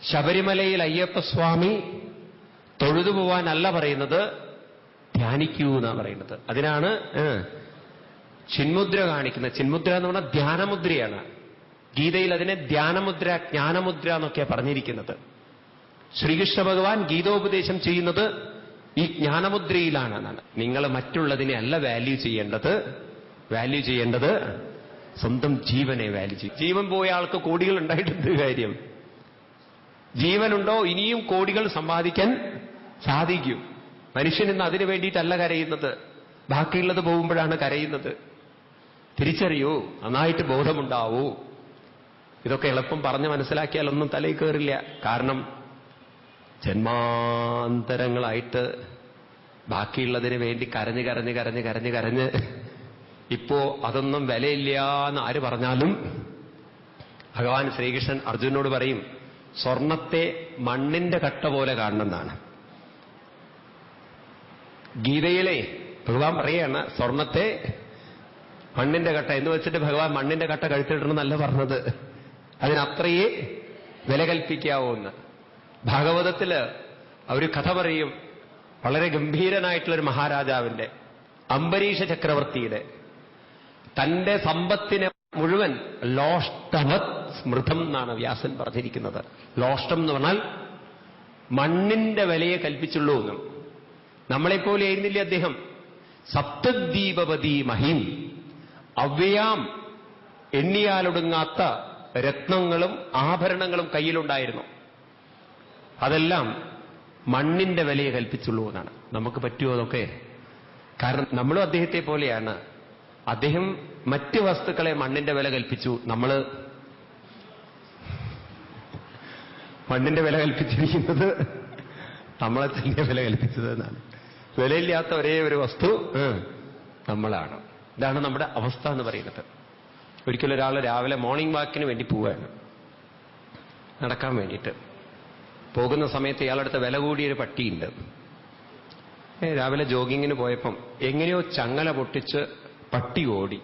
ശബരിമലയിൽ അയ്യപ്പസ്വാമി തൊഴുതു പോവാനല്ല പറയുന്നത്, ധ്യാനിക്കൂ എന്നാണ് പറയുന്നത്. അതിനാണ് ചിന്മുദ്ര കാണിക്കുന്നത്. ചിന്മുദ്ര എന്ന് പറഞ്ഞാൽ ധ്യാനമുദ്രയാണ്. ഗീതയിൽ അതിനെ ധ്യാനമുദ്ര, ജ്ഞാനമുദ്ര എന്നൊക്കെ പറഞ്ഞിരിക്കുന്നത്. ശ്രീകൃഷ്ണ ഭഗവാൻ ഗീതോപദേശം ചെയ്യുന്നത് ഈ ജ്ഞാനമുദ്രയിലാണ് എന്നാണ്. നിങ്ങൾ മറ്റുള്ളതിനെ അല്ല വാല്യൂ ചെയ്യേണ്ടത് സ്വന്തം ജീവനെ വാല്യൂ ചെയ്യും. ജീവൻ പോയ ആൾക്ക് കോടികൾ ഉണ്ടായിട്ടെന്ത് കാര്യം? ജീവനുണ്ടോ ഇനിയും കോടികൾ സമ്പാദിക്കാൻ സാധിക്കും. മനുഷ്യൻ ഇന്ന് അതിനു വേണ്ടിയിട്ടല്ല കരയുന്നത്, ബാക്കിയുള്ളത് പോകുമ്പോഴാണ് കരയുന്നത്. തിരിച്ചറിയൂ, നന്നായിട്ട് ബോധമുണ്ടാവൂ. ഇതൊക്കെ എളുപ്പം പറഞ്ഞ് മനസ്സിലാക്കിയാലൊന്നും തലയിൽ കയറില്ല. കാരണം ജന്മാന്തരങ്ങളായിട്ട് ബാക്കിയുള്ളതിന് വേണ്ടി കരഞ്ഞ് ഇപ്പോ അതൊന്നും വിലയില്ല എന്ന് ആര് പറഞ്ഞാലും ഭഗവാൻ ശ്രീകൃഷ്ണൻ അർജുനോട് പറയും, സ്വർണത്തെ മണ്ണിന്റെ കട്ട പോലെ കാണണമെന്നാണ്. ഗീതയിലെ ഭഗവാൻ പറയാണ് സ്വർണത്തെ മണ്ണിന്റെ കട്ട എന്ന് വെച്ചിട്ട് ഭഗവാൻ മണ്ണിന്റെ കട്ട കഴുത്തിടണമെന്നല്ല പറഞ്ഞത്, അതിനത്രയേ വില കൽപ്പിക്കാവൂന്ന്. ഭാഗവതത്തില് ഒരു കഥ പറയും, വളരെ ഗംഭീരനായിട്ടുള്ളൊരു മഹാരാജാവിന്റെ, അംബരീഷ ചക്രവർത്തിയുടെ, തന്റെ സമ്പത്തിനെ മുഴുവൻ ലോഷ്ടവത് സ്മൃതം എന്നാണ് വ്യാസൻ പറഞ്ഞിരിക്കുന്നത്. ലോഷ്ടം എന്ന് പറഞ്ഞാൽ മണ്ണിന്റെ വിലയെ കൽപ്പിച്ചുള്ളൂ എന്നും. നമ്മളെപ്പോലെ ആയിരുന്നില്ലേ അദ്ദേഹം. സപ്തദ്വീപവതി മഹിം, അവ്യയാം എണ്ണിയാലൊടുങ്ങാത്ത രത്നങ്ങളും ആഭരണങ്ങളും കയ്യിലുണ്ടായിരുന്നു. അതെല്ലാം മണ്ണിന്റെ വിലയെ കൽപ്പിച്ചുള്ളൂ എന്നാണ്. നമുക്ക് പറ്റുമോ അതൊക്കെ? കാരണം നമ്മളും അദ്ദേഹത്തെ പോലെയാണ്. അദ്ദേഹം മറ്റ് വസ്തുക്കളെ മണ്ണിന്റെ വില കൽപ്പിച്ചു, നമ്മൾ മണ്ണിന്റെ വില കൽപ്പിച്ചിരിക്കുന്നത് നമ്മളെ തന്നെ വില കൽപ്പിച്ചത് എന്നാണ്. വിലയില്ലാത്ത ഒരേ ഒരു വസ്തു നമ്മളാണ്. ഇതാണ് നമ്മുടെ അവസ്ഥ എന്ന് പറയുന്നത്. ഒരിക്കലും ഒരാൾ രാവിലെ മോർണിംഗ് വാക്കിന് വേണ്ടി പോവുകയാണ്, നടക്കാൻ വേണ്ടിയിട്ട്. പോകുന്ന സമയത്ത് ഇയാളടുത്ത് വില കൂടിയൊരു പട്ടിയുണ്ട്. രാവിലെ ജോഗിങ്ങിന് പോയപ്പം എങ്ങനെയോ ചങ്ങല പൊട്ടിച്ച് പട്ടി ഓടി.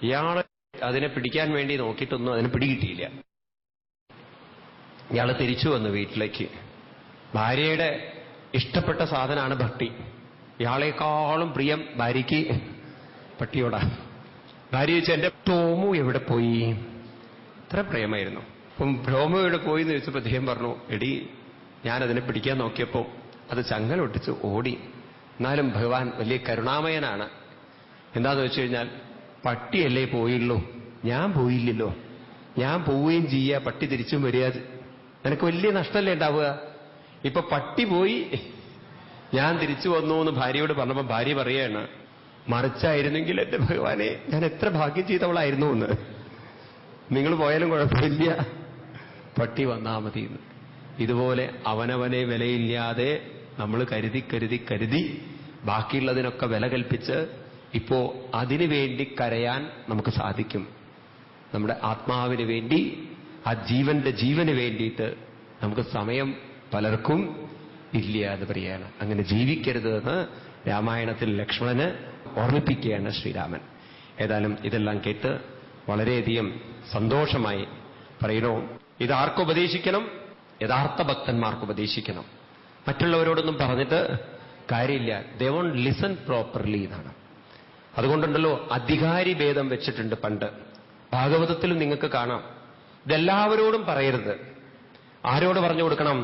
ഇയാൾ അതിനെ പിടിക്കാൻ വേണ്ടി നോക്കിയിട്ടൊന്നും അതിനെ പിടികിട്ടിയില്ല. ഇയാൾ തിരിച്ചു വന്നു വീട്ടിലേക്ക്. ഭാര്യയുടെ ഇഷ്ടപ്പെട്ട സാധനമാണ് പട്ടി. ഇയാളെക്കാളും പ്രിയം ഭാര്യയ്ക്ക് പട്ടിയോടാണ്. ഭാര്യ ചോദിച്ചു, എന്റെ ടോമു എവിടെ പോയി? ഇത്ര പ്രേമായിരുന്നു. അപ്പം ടോമു എവിടെ പോയി എന്ന് ചോദിച്ചപ്പോൾ അദ്ദേഹം പറഞ്ഞു, എടി ഞാനതിനെ പിടിക്കാൻ നോക്കിയപ്പോ അത് ചങ്ങല ഒട്ടിച്ച് ഓടി. എന്നാലും ഭഗവാൻ വലിയ കരുണാമയനാണ്. എന്താന്ന് വെച്ച് കഴിഞ്ഞാൽ, പട്ടിയല്ലേ പോയുള്ളൂ, ഞാൻ പോയില്ലല്ലോ. ഞാൻ പോവുകയും ചെയ്യുക, പട്ടി തിരിച്ചും വരിക, നിനക്ക് വലിയ നഷ്ടമല്ലേ ഉണ്ടാവുക? ഇപ്പൊ പട്ടി പോയി, ഞാൻ തിരിച്ചു വന്നു എന്ന് ഭാര്യയോട് പറഞ്ഞപ്പോ ഭാര്യ പറയാണ്, മറിച്ചായിരുന്നെങ്കിൽ എന്റെ ഭഗവാനെ ഞാൻ എത്ര ഭാഗ്യം ചെയ്തവളായിരുന്നു എന്ന്. നിങ്ങൾ പോയാലും കുഴപ്പമില്ല, പട്ടി വന്നാ മതി എന്ന്. ഇതുപോലെ അവനവനെ വിലയില്ലാതെ നമ്മൾ കരുതി ബാക്കിയുള്ളതിനൊക്കെ വില കൽപ്പിച്ച് ഇപ്പോ അതിനു വേണ്ടി കരയാൻ നമുക്ക് സാധിക്കും. നമ്മുടെ ആത്മാവിന് വേണ്ടി, ആ ജീവന് വേണ്ടിയിട്ട് നമുക്ക് സമയം പലർക്കും ഇല്ല എന്ന് പറയാണ്. അങ്ങനെ ജീവിക്കരുത് എന്ന് രാമായണത്തിൽ ലക്ഷ്മണന് ഓർമ്മിപ്പിക്കുകയാണ് ശ്രീരാമൻ. ഏതായാലും ഇതെല്ലാം കേട്ട് വളരെയധികം സന്തോഷമായി പറയണോ. ഇതാർക്ക് ഉപദേശിക്കണം? യഥാർത്ഥ ഭക്തന്മാർക്ക് ഉപദേശിക്കണം. മറ്റുള്ളവരോടൊന്നും പറഞ്ഞിട്ട് കാര്യമില്ല. ദേ വോണ്ട് ലിസൺ പ്രോപ്പർലി എന്നാണ്. അതുകൊണ്ടുണ്ടല്ലോ അധികാരി ഭേദം വെച്ചിട്ടുണ്ട് പണ്ട്. ഭാഗവതത്തിലും നിങ്ങൾക്ക് കാണാം. ഇതെല്ലാവരോടും പറയരുത്. ആരോട് പറഞ്ഞു കൊടുക്കണം?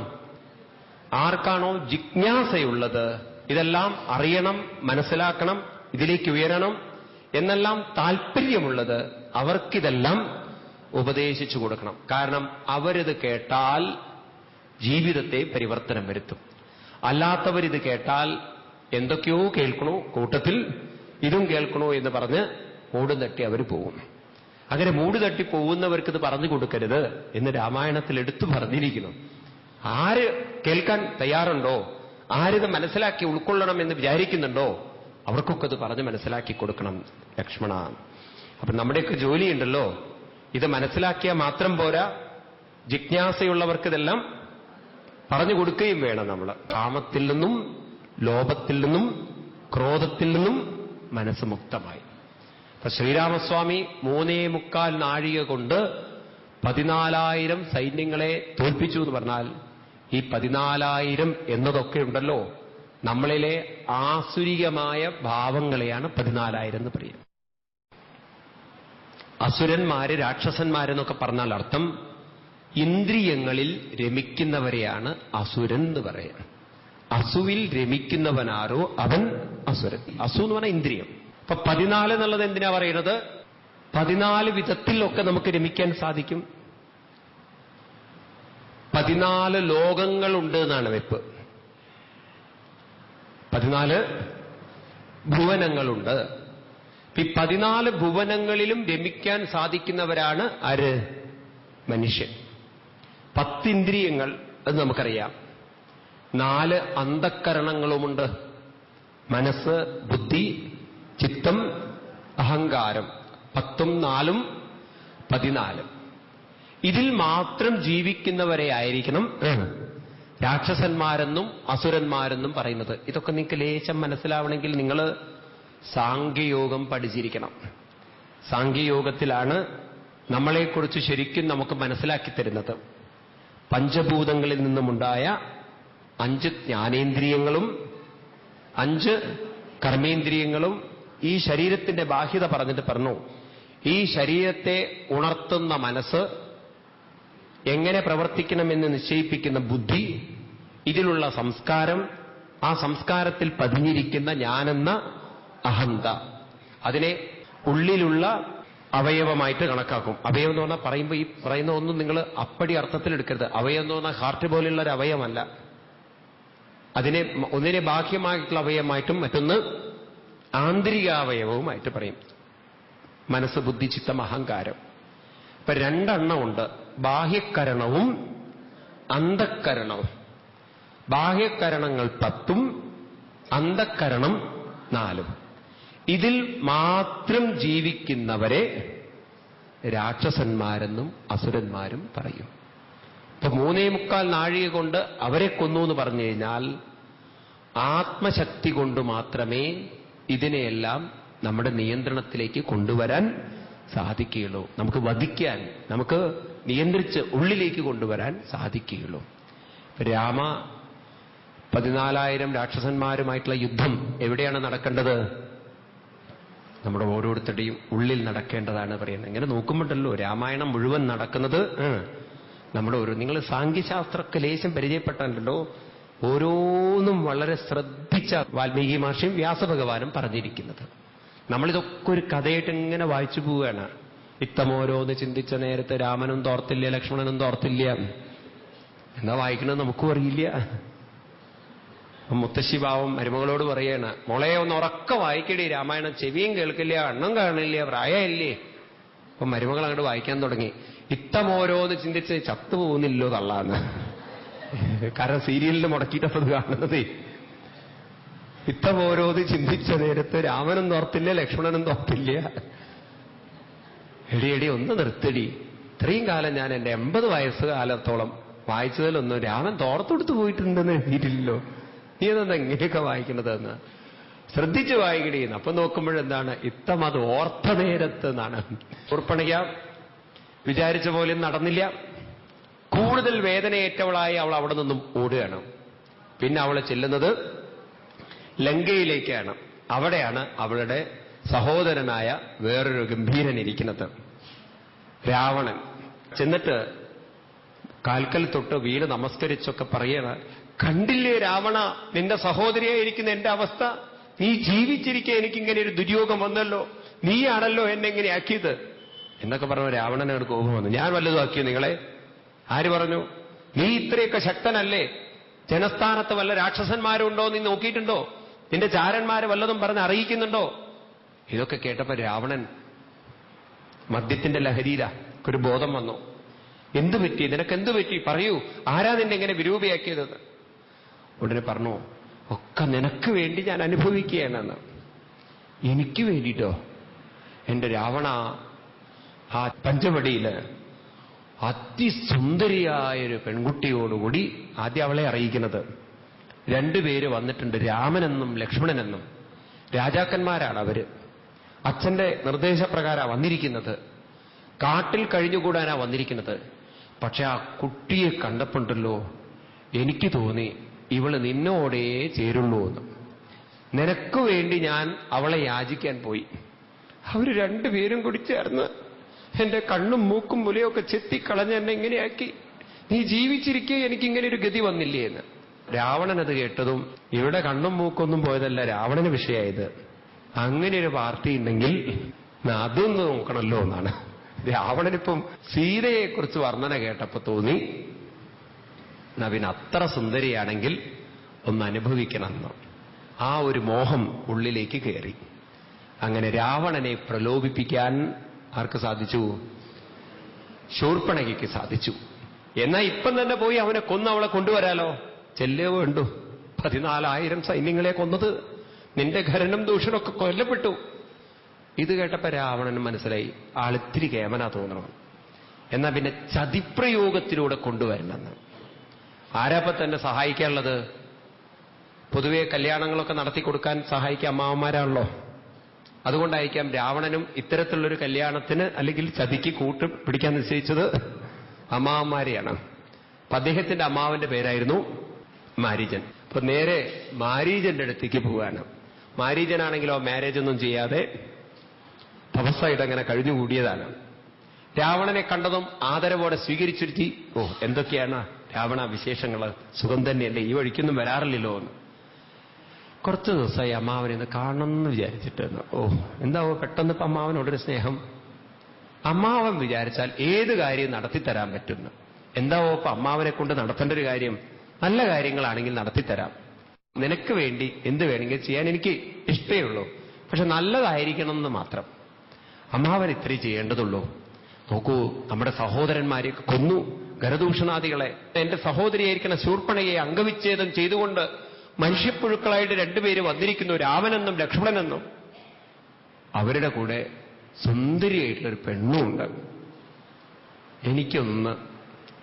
ആർക്കാണോ ജിജ്ഞാസയുള്ളത്, ഇതെല്ലാം അറിയണം, മനസ്സിലാക്കണം, ഇതിലേക്ക് ഉയരണം എന്നെല്ലാം താല്പര്യമുള്ളത്, അവർക്കിതെല്ലാം ഉപദേശിച്ചു കൊടുക്കണം. കാരണം അവരിത് കേട്ടാൽ ജീവിതത്തെ പരിവർത്തനം വരുത്തും. അല്ലാത്തവരിത് കേട്ടാൽ എന്തൊക്കെയോ കേൾക്കണോ, കൂട്ടത്തിൽ ഇതും കേൾക്കണോ എന്ന് പറഞ്ഞ് മൂട് തട്ടി അവർ പോകും. അങ്ങനെ മൂട് തട്ടി പോകുന്നവർക്കിത് പറഞ്ഞു കൊടുക്കരുത് എന്ന് രാമായണത്തിൽ എടുത്തു പറഞ്ഞിരിക്കുന്നു. ആര് കേൾക്കാൻ തയ്യാറുണ്ടോ, ആരിത് മനസ്സിലാക്കി ഉൾക്കൊള്ളണം എന്ന് വിചാരിക്കുന്നുണ്ടോ, അവർക്കൊക്കെ അത് പറഞ്ഞ് മനസ്സിലാക്കി കൊടുക്കണം ലക്ഷ്മണ. അപ്പൊ നമ്മുടെയൊക്കെ ജോലിയുണ്ടല്ലോ, ഇത് മനസ്സിലാക്കിയാൽ മാത്രം പോരാ, ജിജ്ഞാസയുള്ളവർക്കിതെല്ലാം പറഞ്ഞു കൊടുക്കുകയും വേണം. നമ്മൾ കാമത്തിൽ നിന്നും, ലോഭത്തിൽ നിന്നും, ക്രോധത്തിൽ നിന്നും മനസ്സ് മുക്തമായി. അപ്പൊ ശ്രീരാമസ്വാമി 3.25 നാഴിക കൊണ്ട് 14,000 സൈന്യങ്ങളെ തോൽപ്പിച്ചു എന്ന് പറഞ്ഞാൽ ഈ 14,000 എന്നതൊക്കെ ഉണ്ടല്ലോ നമ്മളിലെ ആസുരികമായ ഭാവങ്ങളെയാണ് 14,000 എന്ന് പറയുന്നത്. അസുരന്മാര് രാക്ഷസന്മാരെന്നൊക്കെ പറഞ്ഞാൽ അർത്ഥം ഇന്ദ്രിയങ്ങളിൽ രമിക്കുന്നവരെയാണ് അസുരൻ എന്ന് പറയുന്നത്. അസുവിൽ രമിക്കുന്നവനാരോ അവൻ അസുരൻ. അസു എന്ന് പറഞ്ഞാൽ ഇന്ദ്രിയം. അപ്പൊ 14 എന്നുള്ളത് എന്തിനാ പറയുന്നത്? 14 വിധത്തിലൊക്കെ നമുക്ക് രമിക്കാൻ സാധിക്കും. 14 ലോകങ്ങളുണ്ട് എന്നാണ് വെപ്പ്. 14 ഭുവനങ്ങളുണ്ട്. ഈ 14 ഭുവനങ്ങളിലും രമിക്കാൻ സാധിക്കുന്നവരാണ് ആര്? മനുഷ്യൻ. 10 ഇന്ദ്രിയങ്ങൾ, അത് നമുക്കറിയാം. 4 അന്തഃക്കരണങ്ങളുമുണ്ട്. മനസ്സ്, ബുദ്ധി, ചിത്തം, അഹങ്കാരം. 10ഉം 4ഉം 14. ഇതിൽ മാത്രം ജീവിക്കുന്നവരെ ആയിരിക്കണം രാക്ഷസന്മാരെന്നും അസുരന്മാരെന്നും പറയുന്നത്. ഇതൊക്കെ നിങ്ങൾക്ക് ലേശം മനസ്സിലാവണമെങ്കിൽ നിങ്ങൾ സാംഖ്യയോഗം പഠിച്ചിരിക്കണം. സാംഖ്യയോഗത്തിലാണ് നമ്മളെക്കുറിച്ച് ശരിക്കും നമുക്ക് മനസ്സിലാക്കി തരുന്നത്. പഞ്ചഭൂതങ്ങളിൽ നിന്നുമുണ്ടായ 5 ജ്ഞാനേന്ദ്രിയങ്ങളും 5 കർമ്മേന്ദ്രിയങ്ങളും ഈ ശരീരത്തിന്റെ ബാഹ്യത പറഞ്ഞിട്ട് പറഞ്ഞു. ഈ ശരീരത്തെ ഉണർത്തുന്ന മനസ്സ്, എങ്ങനെ പ്രവർത്തിക്കണമെന്ന് നിശ്ചയിപ്പിക്കുന്ന ബുദ്ധി, ഇതിലുള്ള സംസ്കാരം, ആ സംസ്കാരത്തിൽ പതിഞ്ഞിരിക്കുന്ന ഞാനെന്ന അഹന്ത, അതിനെ ഉള്ളിലുള്ള അവയവമായിട്ട് കണക്കാക്കും. അവയവം എന്ന് പറഞ്ഞാൽ പറയുമ്പോൾ ഈ പറയുന്ന ഒന്നും നിങ്ങൾ അപ്പടി അർത്ഥത്തിലെടുക്കരുത്. അവയവം എന്ന് പറഞ്ഞാൽ ഹാർട്ട് പോലെയുള്ള ഒരു അവയവമല്ല. ഒന്നിനെ ബാഹ്യമായിട്ടുള്ള അവയവമായിട്ടും മറ്റൊന്ന് ആന്തരികാവയവവുമായിട്ട് പറയും. മനസ്സ്, ബുദ്ധി, ചിത്തം, അഹങ്കാരം. ഇപ്പൊ 2 എണ്ണമുണ്ട്. ബാഹ്യകരണവും അന്തഃക്കരണവും. ബാഹ്യകരണങ്ങൾ 10ഉം അന്തഃക്കരണം 4ഉം. ഇതിൽ മാത്രം ജീവിക്കുന്നവരെ രാക്ഷസന്മാരെന്നും അസുരന്മാരും പറയും. ഇപ്പൊ 3.25 നാഴിക കൊണ്ട് അവരെ കൊന്നു എന്ന് പറഞ്ഞു കഴിഞ്ഞാൽ ആത്മശക്തി കൊണ്ട് മാത്രമേ ഇതിനെയെല്ലാം നമ്മുടെ നിയന്ത്രണത്തിലേക്ക് കൊണ്ടുവരാൻ സാധിക്കുകയുള്ളൂ. നമുക്ക് വധിക്കാൻ, നമുക്ക് നിയന്ത്രിച്ച് ഉള്ളിലേക്ക് കൊണ്ടുവരാൻ സാധിക്കുകയുള്ളൂ. രാമ 14,000 രാക്ഷസന്മാരുമായിട്ടുള്ള യുദ്ധം എവിടെയാണ് നടക്കേണ്ടത്? നമ്മുടെ ഓരോരുത്തരുടെയും ഉള്ളിൽ നടക്കേണ്ടതാണ് പറയുന്നത്. ഇങ്ങനെ നോക്കുമ്പോണ്ടല്ലോ രാമായണം മുഴുവൻ നടക്കുന്നത് നമ്മുടെ നിങ്ങൾ സാംഖ്യശാസ്ത്രമൊക്കെ ലേശം പരിചയപ്പെട്ടാലല്ലോ ഓരോന്നും വളരെ ശ്രദ്ധിച്ച വാൽമീകി മഹർഷിയും വ്യാസഭഗവാനും പറഞ്ഞിരിക്കുന്നത്. നമ്മളിതൊക്കെ ഒരു കഥയായിട്ട് ഇങ്ങനെ വായിച്ചു പോവുകയാണ്. ഇത്തമോരോന്ന് ചിന്തിച്ച നേരത്തെ രാമനും തോർത്തില്ല, ലക്ഷ്മണനും തോർത്തില്ല. എന്താ വായിക്കണമെന്ന് നമുക്കും അറിയില്ല. മുത്തശ്ശി ഭാവം മരുമകളോട് പറയാണ്, മോളെ ഒന്ന് ഉറക്ക വായിക്കടി രാമായണം, ചെവിയും കേൾക്കില്ല, കണ്ണും കാണില്ല, പ്രായമില്ലേ. അപ്പൊ മരുമകൾ അങ്ങോട്ട് വായിക്കാൻ തുടങ്ങി. ഇത്തമോരോന്ന് ചിന്തിച്ച് ചത്തുപോകുന്നില്ലോ തള്ളാന്ന്. കാരണം സീരിയലിന് മുടക്കിയിട്ടത് കാണുന്നത്. ഇത്തമോരോന്ന് ചിന്തിച്ച നേരത്ത് രാമനും തോർത്തില്ല, ലക്ഷ്മണനും തോർത്തില്ല. എടി ഒന്ന് നിർത്തടി. ഇത്രയും കാലം ഞാൻ എന്റെ 80 വയസ്സ് കാലത്തോളം വായിച്ചതിലൊന്നും രാമൻ തോർത്തെടുത്ത് പോയിട്ടുണ്ടെന്ന് എഴുതിയിട്ടില്ലല്ലോ. നീ അതെന്താ ഇങ്ങനെയൊക്കെ വായിക്കണതെന്ന് ശ്രദ്ധിച്ച് വായിക്കടിയെന്ന്. അപ്പൊ നോക്കുമ്പോഴെന്താണ്, ഇത്തം അത് ഓർത്ത നേരത്ത് എന്നാണ്. ഉർപ്പണിക വിചാരിച്ച പോലും നടന്നില്ല. കൂടുതൽ വേദനയേറ്റവളായി അവൾ അവിടെ നിന്നും ഓടുകയാണ്. പിന്നെ അവൾ ചെല്ലുന്നത് ലങ്കയിലേക്കാണ്. അവിടെയാണ് അവളുടെ സഹോദരനായ വേറൊരു ഗംഭീരൻ ഇരിക്കുന്നത്, രാവണൻ. ചെന്നിട്ട് കാൽക്കൽ തൊട്ട് വീട് നമസ്കരിച്ചൊക്കെ പറയണ, കണ്ടില്ലേ രാവണ, നിന്റെ സഹോദരിയായിരിക്കുന്ന എന്റെ അവസ്ഥ, നീ ജീവിച്ചിരിക്കെ എനിക്കിങ്ങനെ ഒരു ദുര്യോഗം വന്നല്ലോ, നീയാണല്ലോ എന്നെ ഇങ്ങനെ ആക്കിയത് എന്നൊക്കെ പറഞ്ഞു. രാവണനോട് കോപം വന്നു. ഞാൻ വല്ലതും ആക്കിയോ നിങ്ങളെ? ആര് പറഞ്ഞു? നീ ഇത്രയൊക്കെ ശക്തനല്ലേ? ജനസ്ഥാനത്ത് വല്ല രാക്ഷസന്മാരും ഉണ്ടോ നീ നോക്കിയിട്ടുണ്ടോ? നിന്റെ ചാരന്മാരെ വല്ലതും പറഞ്ഞ് അറിയിക്കുന്നുണ്ടോ? ഇതൊക്കെ കേട്ടപ്പോ രാവണൻ മദ്യത്തിന്റെ ലഹരിയില ഒരു ബോധം വന്നു. എന്തു പറ്റി? നിനക്കെന്തു പറ്റി? പറയൂ, ആരാ നിന്നെ ഇങ്ങനെ വിരൂപയാക്കിയത്? ഉടനെ പറഞ്ഞു, ഒക്കെ നിനക്ക് വേണ്ടി ഞാൻ അനുഭവിക്കുകയാണെന്ന്. എനിക്ക് വേണ്ടിയിട്ടോ? എന്റെ രാവണ, ആ പഞ്ചവടിയില് അതിസുന്ദരിയായൊരു പെൺകുട്ടിയോടുകൂടി ആദ്യം അവളെ അറിയിക്കുന്നത്. 2 പേര് വന്നിട്ടുണ്ട്, രാമനെന്നും ലക്ഷ്മണനെന്നും. രാജാക്കന്മാരാണ് അവര്. അച്ഛന്റെ നിർദ്ദേശപ്രകാരം വന്നിരിക്കുന്നത്. കാട്ടിൽ കഴിഞ്ഞുകൂടാനാ വന്നിരിക്കുന്നത്. പക്ഷെ ആ കുട്ടിയെ കണ്ടപ്പോണ്ടല്ലോ എനിക്ക് തോന്നി ഇവള് നിന്നോടേ ചേരുള്ളൂ എന്ന്. നിനക്ക് വേണ്ടി ഞാൻ അവളെ യാചിക്കാൻ പോയി. അവര് രണ്ടുപേരും കൂടി ചേർന്ന് എന്റെ കണ്ണും മൂക്കും മുലയൊക്കെ ചെത്തിക്കളഞ്ഞ് എന്നെ ഇങ്ങനെയാക്കി. നീ ജീവിച്ചിരിക്കെ എനിക്കിങ്ങനെ ഒരു ഗതി വന്നില്ലേ എന്ന്. രാവണൻ അത് കേട്ടതും ഇവിടെ കണ്ണും മൂക്കൊന്നും പോയതല്ല രാവണന് വിഷയമായത്. അങ്ങനെ ഒരു പാർട്ടി ഉണ്ടെങ്കിൽ അതൊന്ന് നോക്കണല്ലോ എന്നാണ്. രാവണനിപ്പം സീതയെക്കുറിച്ച് വർണ്ണന കേട്ടപ്പോ തോന്നി നവീൻ അത്ര സുന്ദരിയാണെങ്കിൽ ഒന്ന് അനുഭവിക്കണമെന്ന്. ആ ഒരു മോഹം ഉള്ളിലേക്ക് കയറി. അങ്ങനെ രാവണനെ പ്രലോഭിപ്പിക്കാൻ ആർക്ക് സാധിച്ചു? ശൂർപ്പണഖയ്ക്ക് സാധിച്ചു. എന്നാ ഇപ്പം തന്നെ പോയി അവനെ കൊന്ന് അവളെ കൊണ്ടുവരാലോ. ചെല്ലേ വേണ്ടു. 14,000 സൈന്യങ്ങളെ കൊന്നത്. നിന്റെ ഖരനും ദൂഷണമൊക്കെ കൊല്ലപ്പെട്ടു. ഇത് കേട്ടപ്പോ രാവണന് മനസ്സിലായി ആളിത്തിരി കേമനാ തോന്നണം. എന്നാ പിന്നെ ചതിപ്രയോഗത്തിലൂടെ കൊണ്ടുവരണമെന്ന്. ആരാപ്പ തന്നെ സഹായിക്കാനുള്ളത്? പൊതുവെ കല്യാണങ്ങളൊക്കെ നടത്തി കൊടുക്കാൻ സഹായിക്കുക അമ്മാവന്മാരാണല്ലോ. അതുകൊണ്ടായിരിക്കാം രാവണനും ഇത്തരത്തിലുള്ളൊരു കല്യാണത്തിന് അല്ലെങ്കിൽ ചതിക്ക് കൂട്ട് പിടിക്കാൻ നിശ്ചയിച്ചത് അമ്മാവന്മാരെയാണ്. അപ്പൊ അദ്ദേഹത്തിന്റെ അമ്മാവന്റെ പേരായിരുന്നു മാരീചൻ. അപ്പൊ നേരെ മാരീചന്റെ അടുത്തേക്ക് പോവാണ്. മാരീചനാണെങ്കിലോ മാരേജ് ഒന്നും ചെയ്യാതെ തപസ്സായിട്ട് അങ്ങനെ കഴിഞ്ഞുകൂടിയതാണ്. രാവണനെ കണ്ടതും ആദരവോടെ സ്വീകരിച്ചിരുത്തി. ഓ, എന്തൊക്കെയാണ് രാവണ വിശേഷങ്ങള്? സുഖം തന്നെയല്ലേ? ഈ വഴിക്കൊന്നും വരാറില്ലല്ലോ എന്ന്. കുറച്ച് ദിവസമായി അമ്മാവനെ ഒന്ന് കാണണമെന്ന് വിചാരിച്ചിട്ട്. ഓ, എന്താവോ പെട്ടെന്ന് ഇപ്പൊ അമ്മാവനോടൊരു സ്നേഹം? അമ്മാവൻ വിചാരിച്ചാൽ ഏത് കാര്യം നടത്തിത്തരാൻ പറ്റുന്നു. എന്താവോ ഇപ്പൊ അമ്മാവനെ കൊണ്ട് നടത്തേണ്ട ഒരു കാര്യം? നല്ല കാര്യങ്ങളാണെങ്കിൽ നടത്തിത്തരാം. നിനക്ക് വേണ്ടി എന്ത് വേണമെങ്കിൽ ചെയ്യാൻ എനിക്ക് ഇഷ്ടമേ ഉള്ളൂ. പക്ഷെ നല്ലതായിരിക്കണം എന്ന് മാത്രം. അമ്മാവൻ ഇത്രയും ചെയ്യേണ്ടതുള്ളൂ. നോക്കൂ, നമ്മുടെ സഹോദരന്മാരെയൊക്കെ കൊന്നു, ഖരദൂഷണാദികളെ. എന്റെ സഹോദരിയായിരിക്കുന്ന ശൂർപ്പണയെ അംഗവിച്ഛേദം ചെയ്തുകൊണ്ട് മനുഷ്യപ്പുഴുക്കളായിട്ട് രണ്ടുപേര് വന്നിരിക്കുന്നു, രാമനെന്നും ലക്ഷ്മണനെന്നും. അവരുടെ കൂടെ സുന്ദരിയായിട്ടുള്ളൊരു പെണ്ണുണ്ട്. എനിക്കൊന്ന്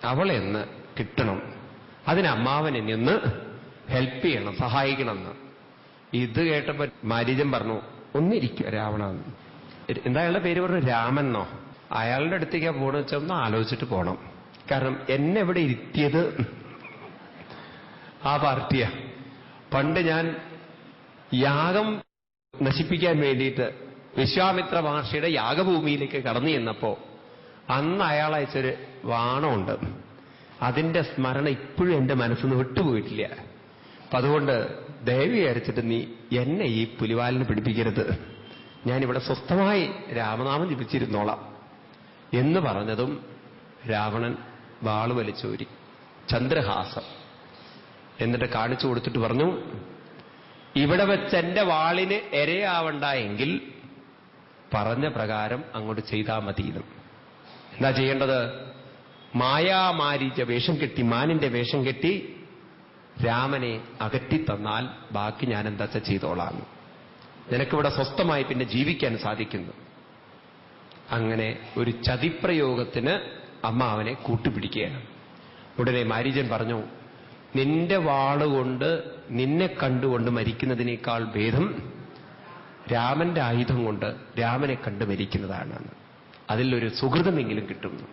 അവളെ ഒന്ന് കിട്ടണം. അതിന് അമ്മാവൻ എന്നെ ഒന്ന് ഹെൽപ്പ് ചെയ്യണം, സഹായിക്കണമെന്ന്. ഇത് കേട്ടപ്പോ മാരീചൻ പറഞ്ഞു, ഒന്നിരിക്കുക രാവണ. എന്താ അയാളുടെ പേര് പറഞ്ഞു? രാമെന്നോ? അയാളുടെ അടുത്തേക്കാ പോണെന്ന് വെച്ചാൽ ഒന്ന് ആലോചിച്ചിട്ട് പോണം. കാരണം എന്നെ ഇവിടെ ഇരുത്തിയത് ആ പാർട്ടിയാ. പണ്ട് ഞാൻ യാഗം നശിപ്പിക്കാൻ വേണ്ടിയിട്ട് വിശ്വാമിത്ര മഹർഷിയുടെ യാഗഭൂമിയിലേക്ക് കടന്നു ചെന്നപ്പോ അന്ന് അയാൾ അയച്ചൊരു വാണമുണ്ട്. അതിന്റെ സ്മരണ ഇപ്പോഴും എന്റെ മനസ്സിൽ വിട്ടുപോയിട്ടില്ല. അപ്പൊ അതുകൊണ്ട് ദയവ് വിചാരിച്ചിട്ട് നീ എന്നെ ഈ പുലിവാലിന് പിടിപ്പിക്കരുത്. ഞാനിവിടെ സ്വസ്ഥമായി രാമനാമം ജപിച്ചിരുന്നോളാം എന്ന് പറഞ്ഞതും രാവണൻ വാള് വലിച്ചൂരി ചന്ദ്രഹാസം എന്നിട്ട് കാണിച്ചു കൊടുത്തിട്ട് പറഞ്ഞു, ഇവിടെ വെച്ച് എന്റെ വാളിന് ഇരയാവണ്ട എങ്കിൽ പറഞ്ഞ പ്രകാരം അങ്ങോട്ട് ചെയ്താൽ മതിയെന്നും. എന്താ ചെയ്യേണ്ടത്? മായാമാരീച വേഷം കെട്ടി, മാനിന്റെ വേഷം കെട്ടി രാമനെ അകറ്റിത്തന്നാൽ ബാക്കി ഞാൻ എന്താ ചെയ്തോളാം. നിനക്കിവിടെ സ്വസ്ഥമായി പിന്നെ ജീവിക്കാൻ സാധിക്കുന്നു. അങ്ങനെ ഒരു ചതിപ്രയോഗത്തിന് അമ്മാവനെ കൂട്ടുപിടിക്കുകയാണ്. ഉടനെ മാരീചൻ പറഞ്ഞു, നിന്റെ വാളുകൊണ്ട് നിന്നെ കണ്ടുകൊണ്ട് മരിക്കുന്നതിനേക്കാൾ ഭേദം രാമന്റെ ആയുധം കൊണ്ട് രാമനെ കണ്ട് മരിക്കുന്നതാണ്. അതിലൊരു സുഹൃതമെങ്കിലും കിട്ടുന്നു.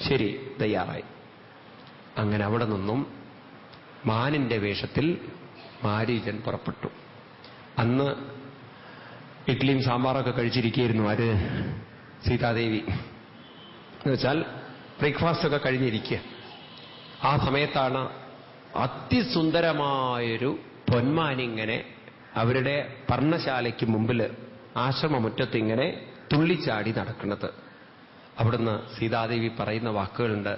ശരി, തയ്യാറായി. അങ്ങനെ അവിടെ നിന്നും മാനിന്റെ വേഷത്തിൽ മാരീചൻ പുറപ്പെട്ടു. അന്ന് ഇഡ്ലിയും സാമ്പാറൊക്കെ കഴിച്ചിരിക്കുകയായിരുന്നു. ആര്? സീതാദേവി. എന്നുവെച്ചാൽ ബ്രേക്ക്ഫാസ്റ്റൊക്കെ കഴിഞ്ഞിരിക്കുക. ആ സമയത്താണ് അതിസുന്ദരമായൊരു പൊന്മാനിങ്ങനെ അവരുടെ പർണശാലയ്ക്ക് മുമ്പിൽ ആശ്രമമുറ്റത്ത് ഇങ്ങനെ തുള്ളിച്ചാടി നടക്കുന്നത്. അവിടുന്ന് സീതാദേവി പറയുന്ന വാക്കുകളുണ്ട്.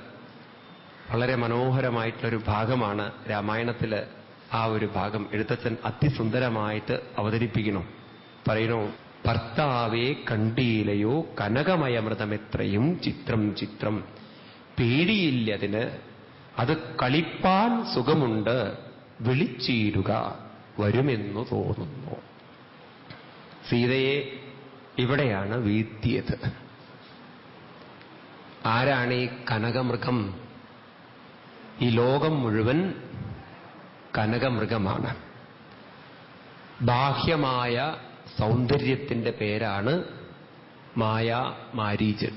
വളരെ മനോഹരമായിട്ടുള്ളൊരു ഭാഗമാണ് രാമായണത്തില്. ആ ഒരു ഭാഗം എഴുത്തച്ഛൻ അതിസുന്ദരമായിട്ട് അവതരിപ്പിക്കണം. പറയണോ, ഭർത്താവേ കണ്ടീലയോ കനകമയമൃതമെത്രയും ചിത്രം ചിത്രം, പേടിയില്ലതിന് അത് കളിപ്പാൻ സുഖമുണ്ട്, വിളിച്ചീരുക വരുമെന്നു തോന്നുന്നു. സീതയെ ഇവിടെയാണ് വീഴ്ത്തിയത്. ആരാണ് ഈ കനകമൃഗം? ഈ ലോകം മുഴുവൻ കനകമൃഗമാണ്. ബാഹ്യമായ സൗന്ദര്യത്തിന്റെ പേരാണ് മായാ മാരീചൻ.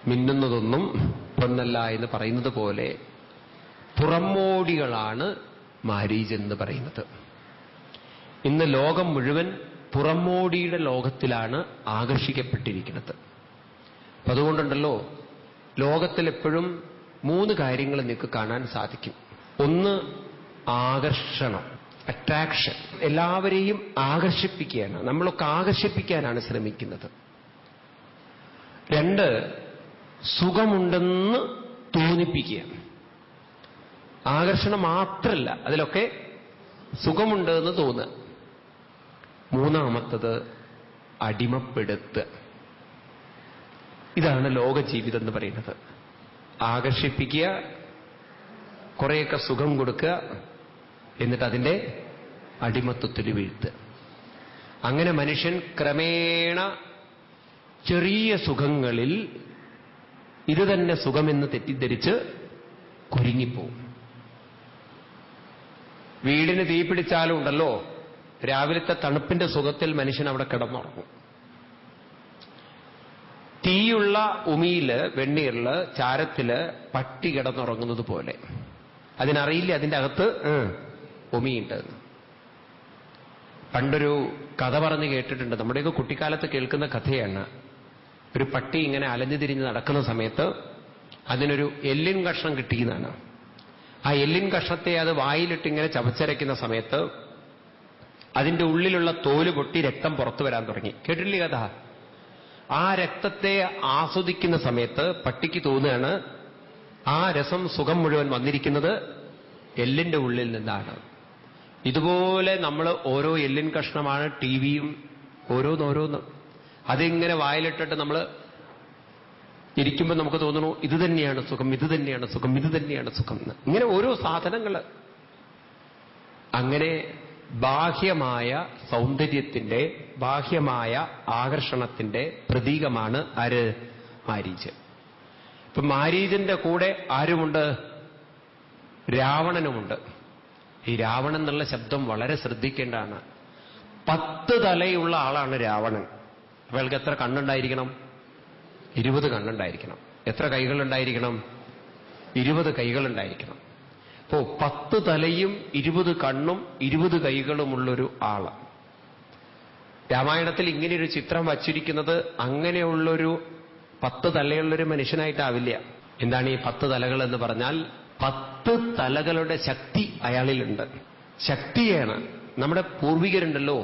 മിന്നുന്നതൊന്നും പൊന്നല്ല എന്ന് പറയുന്നത് പോലെ പുറമോടികളാണ് മാരീചെന്ന് പറയുന്നത്. ഇന്ന് ലോകം മുഴുവൻ പുറമോടിയുടെ ലോകത്തിലാണ് ആകർഷിക്കപ്പെട്ടിരിക്കുന്നത്. അപ്പൊ അതുകൊണ്ടുണ്ടല്ലോ ലോകത്തിലെപ്പോഴും 3 കാര്യങ്ങൾ നിങ്ങൾക്ക് കാണാൻ സാധിക്കും. ഒന്ന് ആകർഷണം, അട്രാക്ഷൻ. എല്ലാവരെയും ആകർഷിപ്പിക്കുകയാണ്, നമ്മളൊക്കെ ആകർഷിപ്പിക്കാനാണ് ശ്രമിക്കുന്നത്. 2 സുഖമുണ്ടെന്ന് തോന്നിപ്പിക്കുകയാണ്. ആകർഷണം മാത്രമല്ല, അതിലൊക്കെ സുഖമുണ്ടെന്ന് തോന്നുക. 3ാമത്തത് അടിമപ്പെടുത്തുക. ഇതാണ് ലോക ജീവിതം എന്ന് പറയുന്നത്. ആകർഷിപ്പിക്കുക, കുറേയൊക്കെ സുഖം കൊടുക്കുക, എന്നിട്ട് അതിൻ്റെ അടിമത്വത്തിൽ വീഴ്ത്തുക. അങ്ങനെ മനുഷ്യൻ ക്രമേണ ചെറിയ സുഖങ്ങളിൽ ഇത് തന്നെ സുഖമെന്ന് തെറ്റിദ്ധരിച്ച് കുരുങ്ങിപ്പോവും. വീടിന് തീ പിടിച്ചാലും ഉണ്ടല്ലോ, രാവിലത്തെ തണുപ്പിന്റെ സുഖത്തിൽ മനുഷ്യൻ അവിടെ കിടന്നുറങ്ങും. തീയുള്ള ഉമിയില്, വെണ്ണീറില്, ചാരത്തില് പട്ടി കിടന്നുറങ്ങുന്നത് പോലെ. അതിനറിയില്ല അതിൻ്റെ അകത്ത് ഉമിയുണ്ട്. പണ്ടൊരു കഥ പറഞ്ഞ് കേട്ടിട്ടുണ്ട്, നമ്മുടെയൊക്കെ കുട്ടിക്കാലത്ത് കേൾക്കുന്ന കഥയാണ്. ഒരു പട്ടി ഇങ്ങനെ അലഞ്ഞു തിരിഞ്ഞ് നടക്കുന്ന സമയത്ത് അതിനൊരു എല്ലിൻ കഷ്ണം കിട്ടിയെന്നാണ്. ആ എല്ലിൻ കഷ്ണത്തെ അത് വായിലിട്ട് ഇങ്ങനെ ചവച്ചരയ്ക്കുന്ന സമയത്ത് അതിൻ്റെ ഉള്ളിലുള്ള തോല് പൊട്ടി രക്തം പുറത്തു വരാൻ തുടങ്ങി. കേട്ടില്ലേ കഥ? ആ രക്തത്തെ ആസ്വദിക്കുന്ന സമയത്ത് പട്ടിക്ക് തോന്നുകയാണ് ആ രസം, സുഖം മുഴുവൻ വന്നിരിക്കുന്നത് എല്ലിന്റെ ഉള്ളിൽ നിന്നാണ്. ഇതുപോലെ നമ്മൾ ഓരോ എല്ലിൻ കഷ്ണമാണ് ടിവിയും, ഓരോന്നോരോന്ന് അതിങ്ങനെ വായിലിട്ടിട്ട് നമ്മൾ ഇരിക്കുമ്പോൾ നമുക്ക് തോന്നുന്നു ഇത് തന്നെയാണ് സുഖം, ഇത് തന്നെയാണ് സുഖം, ഇത് തന്നെയാണ് സുഖം എന്ന്. ഇങ്ങനെ ഓരോ സാധനങ്ങൾ. അങ്ങനെ ബാഹ്യമായ സൗന്ദര്യത്തിന്റെ, ബാഹ്യമായ ആകർഷണത്തിന്റെ പ്രതീകമാണ് ആര്? മാരീചൻ. ഇപ്പൊ മാരീചന്റെ കൂടെ ആരുമുണ്ട്? രാവണനുമുണ്ട്. ഈ രാവണൻ എന്നുള്ള ശബ്ദം വളരെ ശ്രദ്ധിക്കേണ്ടതാണ്. 10 തലയുള്ള ആളാണ് രാവണൻ. അപ്പൊ അയാൾക്ക് എത്ര കണ്ണുണ്ടായിരിക്കണം? 20 കണ്ണുണ്ടായിരിക്കണം. എത്ര കൈകളുണ്ടായിരിക്കണം? 20 കൈകളുണ്ടായിരിക്കണം. അപ്പോ 10 തലയും 20 കണ്ണും 20 കൈകളുമുള്ളൊരു ആള്. രാമായണത്തിൽ ഇങ്ങനെയൊരു ചിത്രം വച്ചിരിക്കുന്നത് അങ്ങനെയുള്ളൊരു 10 തലയുള്ളൊരു മനുഷ്യനായിട്ടാവില്ല. എന്താണ് ഈ 10 തലകൾ എന്ന് പറഞ്ഞാൽ? 10 തലകളുടെ ശക്തി അയാളിലുണ്ട്. ശക്തിയാണ്. നമ്മുടെ പൂർവികരുണ്ടല്ലോ,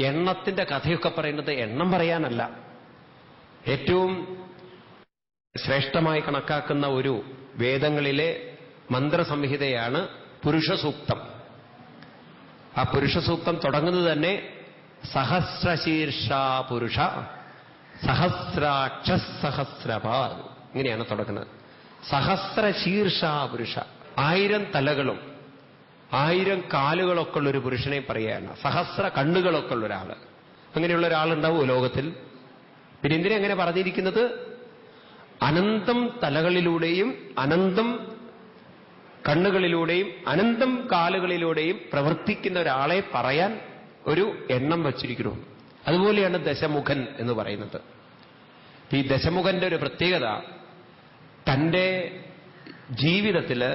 എണ്ണത്തിന്റെ കഥയൊക്കെ പറയുന്നത് എണ്ണം പറയാനല്ല, ഏറ്റവും ശ്രേഷ്ഠമായി കണക്കാക്കുന്ന ഒരു വേദങ്ങളിലെ മന്ത്രസംഹിതയാണ് പുരുഷസൂക്തം. ആ പുരുഷസൂക്തം തുടങ്ങുന്നത് തന്നെ സഹസ്രശീർഷ പുരുഷ സഹസ്രാക്ഷ സഹസ്രപാദ്, ഇങ്ങനെയാണ് തുടങ്ങുന്നത്. സഹസ്രശീർഷ പുരുഷ, 1000 തലകളും 1000 കാലുകളൊക്കെ ഉള്ളൊരു പുരുഷനെ പറയുകയാണ്. സഹസ്ര കണ്ണുകളൊക്കെ ഉള്ള ഒരാള്. അങ്ങനെയുള്ള ഒരാളുണ്ടാവുമോ ലോകത്തിൽ? പിന്നെ എന്തിനാ അങ്ങനെ പറഞ്ഞിരിക്കുന്നത്? അനന്തം തലകളിലൂടെയും അനന്തം കണ്ണുകളിലൂടെയും അനന്തം കാലുകളിലൂടെയും പ്രവർത്തിക്കുന്ന ഒരാളെ പറയാൻ ഒരു എണ്ണം വച്ചിരിക്കുന്നു. അതുപോലെയാണ് ദശമുഖൻ എന്ന് പറയുന്നത്. ഈ ദശമുഖന്റെ ഒരു പ്രത്യേകത, തൻ്റെ ജീവിതത്തില്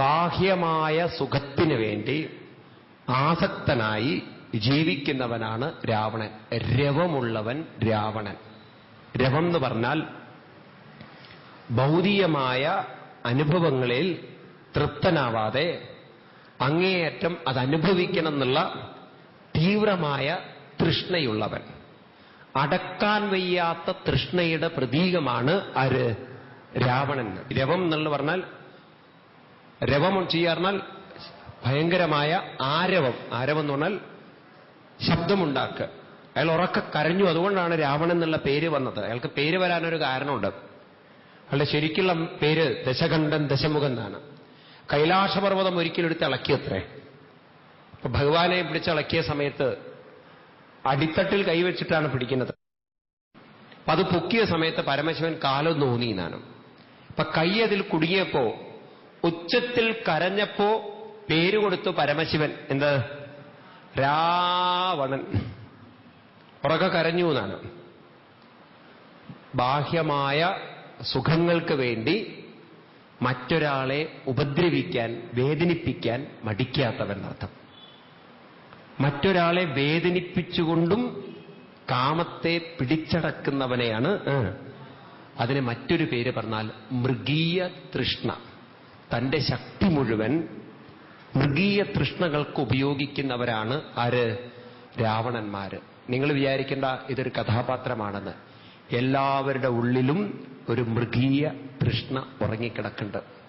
ബാഹ്യമായ സുഖത്തിന് വേണ്ടി ആസക്തനായി ജീവിക്കുന്നവനാണ് രാവണൻ. രവമുള്ളവൻ രാവണൻ. രവം എന്ന് പറഞ്ഞാൽ ഭൗതികമായ അനുഭവങ്ങളിൽ തൃപ്തനാവാതെ അങ്ങേയറ്റം അത് അനുഭവിക്കണം എന്നുള്ള തീവ്രമായ തൃഷ്ണയുള്ളവൻ. അടക്കാൻ വയ്യാത്ത തൃഷ്ണയുടെ പ്രതീകമാണ് ആര്? രാവണൻ. രവം എന്നുള്ള പറഞ്ഞാൽ, രവം ചെയ്യാറിഞ്ഞാൽ ഭയങ്കരമായ ആരവം. ആരവം എന്ന് പറഞ്ഞാൽ ശബ്ദമുണ്ടാക്കുക. അയാൾ ഉറക്കെ കരഞ്ഞു, അതുകൊണ്ടാണ് രാവണൻ എന്നുള്ള പേര് വന്നത്. അയാൾക്ക് പേര് വരാനൊരു കാരണമുണ്ട്. അയാളുടെ ശരിക്കുള്ള പേര് ദശകണ്ഠൻ ദശമുഖൻ എന്നാണ്. കൈലാസപർവ്വതം ഒരിക്കലെടുത്ത് ഇളക്കിയത്രേ. അപ്പൊ ഭഗവാനെ പിടിച്ചിളക്കിയ സമയത്ത് അടിത്തട്ടിൽ കൈവച്ചിട്ടാണ് പിടിക്കുന്നത്. അപ്പൊ അത് പൊക്കിയ സമയത്ത് പരമശിവൻ കാലൊന്ന് ഊന്നിന്നാണ്. അപ്പൊ കൈ അതിൽ കുടുങ്ങിയപ്പോ ഉച്ചത്തിൽ കരഞ്ഞപ്പോ പേര് കൊടുത്തു പരമശിവൻ. എന്ത്? രാവണൻ. ഉറക്കെ കരഞ്ഞു എന്നാണ്. ബാഹ്യമായ സുഖങ്ങൾക്ക് വേണ്ടി മറ്റൊരാളെ ഉപദ്രവിക്കാൻ, വേദനിപ്പിക്കാൻ മടിക്കാത്തവൻ എന്നർത്ഥം. മറ്റൊരാളെ വേദനിപ്പിച്ചുകൊണ്ടും കാമത്തെ പിടിച്ചടക്കുന്നവനെയാണ്. അതിന് മറ്റൊരു പേര് പറഞ്ഞാൽ മൃഗീയ തൃഷ്ണ. തന്റെ ശക്തി മുഴുവൻ മൃഗീയ തൃഷ്ണകൾക്ക് ഉപയോഗിക്കുന്നവരാണ് ആര്? രാവണന്മാര്. നിങ്ങൾ വിചാരിക്കേണ്ട ഇതൊരു കഥാപാത്രമാണെന്ന്. എല്ലാവരുടെ ഉള്ളിലും ഒരു മൃഗീയ തൃഷ്ണ ഉറങ്ങിക്കിടക്കുന്നുണ്ട്.